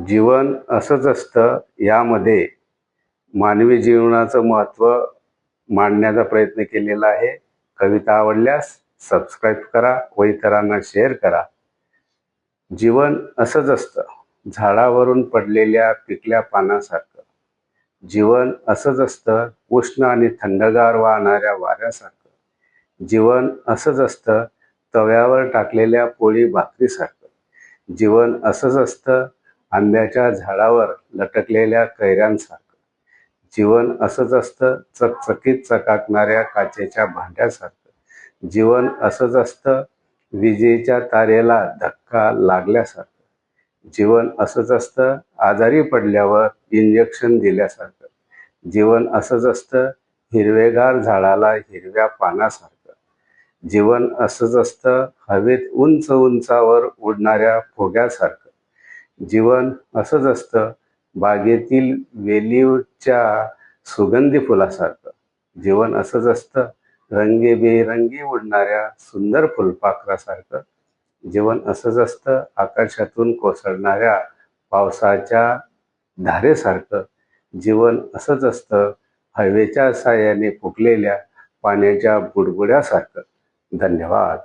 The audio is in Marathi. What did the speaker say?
जीवन असंच असतं यामध्ये मानवी जीवनाचं महत्त्व मांडण्याचा प्रयत्न केलेला आहे. कविता आवडल्यास सबस्क्राईब करा व इतरांना शेअर करा. जीवन असंच असतं, झाडावरून पडलेल्या पिकल्या पानासारखं. जीवन असंच असतं, उष्ण आणि थंडगार वाहणाऱ्या वाऱ्यासारखं. जीवन असंच असतं, तव्यावर टाकलेल्या पोळी भाकरीसारखं. जीवन असंच असतं, आंब्याच्या झाडावर लटकलेल्या कैऱ्यांसारखं. जीवन असंच असतं, चकचकीत चकाकणाऱ्या काचेच्या भांड्यासारखं. जीवन असंच असतं, विजेच्या तारेला धक्का लागल्यासारखं. जीवन असंच असतं, आजारी पडल्यावर इंजेक्शन दिल्यासारखं. जीवन असंच असतं, हिरवेगार झाडाला हिरव्या पानासारखं. जीवन असंच असतं, हवेत उंच उंचावर उडणाऱ्या फुग्यासारखं. जीवन असंच असतं, बागेतील वेलीच्या सुगंधी फुलासारखं. जीवन असंच असतं, रंगीबेरंगी उडणाऱ्या सुंदर फुलपाखरासारखं. जीवन असंच असतं, आकाशातून कोसळणाऱ्या पावसाच्या धारेसारखं. जीवन असंच असतं, हवेच्या साह्याने फुगलेल्या पाण्याच्या बुडबुड्यासारखं. धन्यवाद.